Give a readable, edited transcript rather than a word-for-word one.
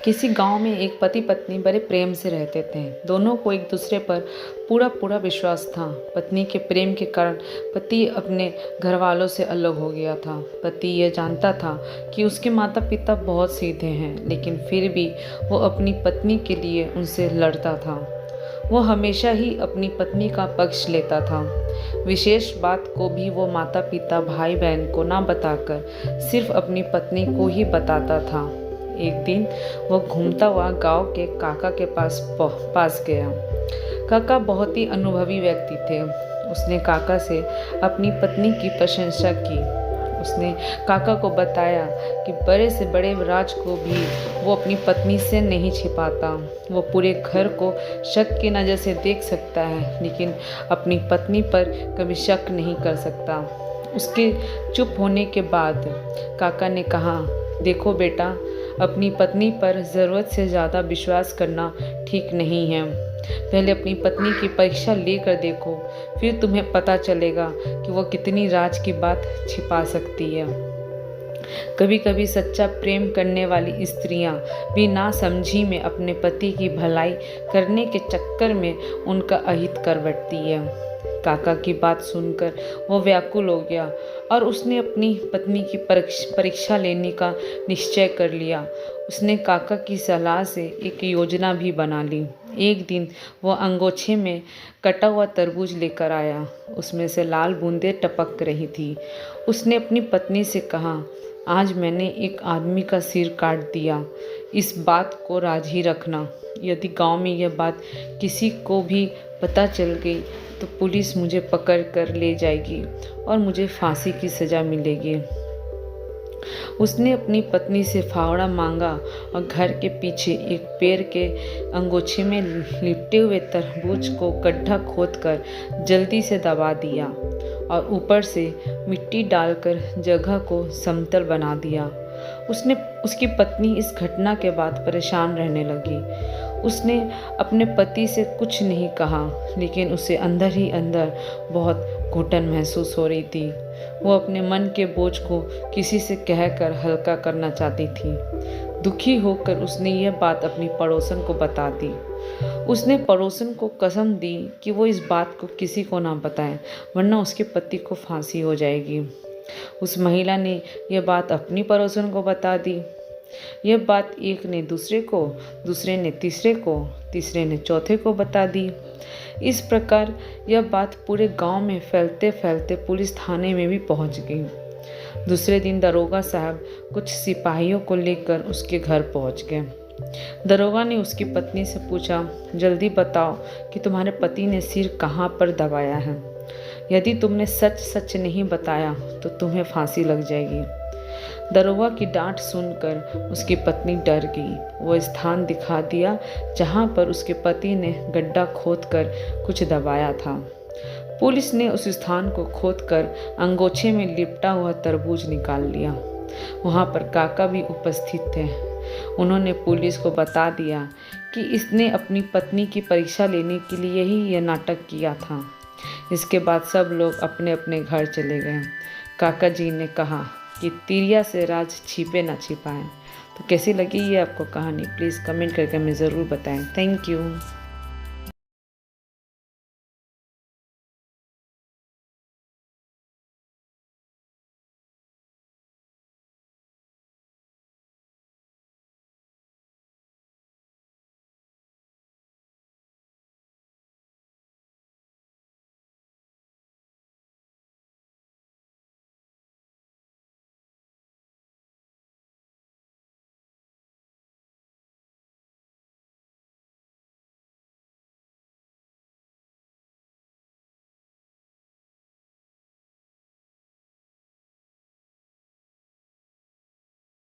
किसी गांव में एक पति पत्नी बड़े प्रेम से रहते थे। दोनों को एक दूसरे पर पूरा पूरा विश्वास था। पत्नी के प्रेम के कारण पति अपने घर वालों से अलग हो गया था। पति यह जानता था कि उसके माता पिता बहुत सीधे हैं, लेकिन फिर भी वो अपनी पत्नी के लिए उनसे लड़ता था। वो हमेशा ही अपनी पत्नी का पक्ष लेता था। विशेष बात को भी वो माता पिता भाई बहन को ना बताकर सिर्फ अपनी पत्नी को ही बताता था। एक दिन वो घूमता हुआ गांव के काका के पास गया। काका बहुत ही अनुभवी व्यक्ति थे। उसने काका से अपनी पत्नी की प्रशंसा की। उसने काका को बताया कि बड़े से बड़े राज को भी वो अपनी पत्नी से नहीं छिपाता। वो पूरे घर को शक की नज़र से देख सकता है, लेकिन अपनी पत्नी पर कभी शक नहीं कर सकता। उसके चुप होने के बाद काका ने कहा, देखो बेटा, अपनी पत्नी पर ज़रूरत से ज़्यादा विश्वास करना ठीक नहीं है। पहले अपनी पत्नी की परीक्षा लेकर देखो, फिर तुम्हें पता चलेगा कि वो कितनी राज की बात छिपा सकती है। कभी कभी सच्चा प्रेम करने वाली स्त्रियां भी नासमझी में अपने पति की भलाई करने के चक्कर में उनका अहित कर बैठती है। काका की बात सुनकर वो व्याकुल हो गया और उसने अपनी पत्नी की परीक्षा लेने का निश्चय कर लिया। उसने काका की सलाह से एक योजना भी बना ली। एक दिन वो अंगोछे में कटा हुआ तरबूज लेकर आया। उसमें से लाल बूंदें टपक रही थी। उसने अपनी पत्नी से कहा, आज मैंने एक आदमी का सिर काट दिया। इस बात को राज ही रखना। यदि गांव में यह बात किसी को भी पता चल गई तो पुलिस मुझे पकड़ कर ले जाएगी और मुझे फांसी की सज़ा मिलेगी। उसने अपनी पत्नी से फावड़ा मांगा और घर के पीछे एक पेड़ के अंगोछे में लिपटे हुए तरबूज को गड्ढा खोदकर जल्दी से दबा दिया और ऊपर से मिट्टी डालकर जगह को समतल बना दिया। उसकी पत्नी इस घटना के बाद परेशान रहने लगी। उसने अपने पति से कुछ नहीं कहा, लेकिन उसे अंदर ही अंदर बहुत घुटन महसूस हो रही थी। वो अपने मन के बोझ को किसी से कहकर हल्का करना चाहती थी। दुखी होकर उसने यह बात अपनी पड़ोसन को बता दी। उसने पड़ोसन को कसम दी कि वो इस बात को किसी को ना बताए, वरना उसके पति को फांसी हो जाएगी। उस महिला ने यह बात अपनी पड़ोसन को बता दी। यह बात एक ने दूसरे को, दूसरे ने तीसरे को, तीसरे ने चौथे को बता दी। इस प्रकार यह बात पूरे गांव में फैलते फैलते पुलिस थाने में भी पहुंच गई। दूसरे दिन दरोगा साहब कुछ सिपाहियों को लेकर उसके घर पहुंच गए। दरोगा ने उसकी पत्नी से पूछा, जल्दी बताओ कि तुम्हारे पति ने सिर कहाँ पर दबाया है। यदि तुमने सच सच नहीं बताया तो तुम्हें फांसी लग जाएगी। दरोगा की डांट सुनकर उसकी पत्नी डर गई। वो स्थान दिखा दिया जहाँ पर उसके पति ने गड्ढा खोदकर कुछ दबाया था। पुलिस ने उस स्थान को खोदकर अंगोछे में लिपटा हुआ तरबूज निकाल लिया। वहाँ पर काका भी उपस्थित थे। उन्होंने पुलिस को बता दिया कि इसने अपनी पत्नी की परीक्षा लेने के लिए ही यह नाटक किया था। इसके बाद सब लोग अपने अपने घर चले गए। काका जी ने कहा कि तिरिया से राज छिपे ना छिपाएं। तो कैसी लगी ये आपको कहानी, प्लीज़ कमेंट करके हमें ज़रूर बताएं। Thank you.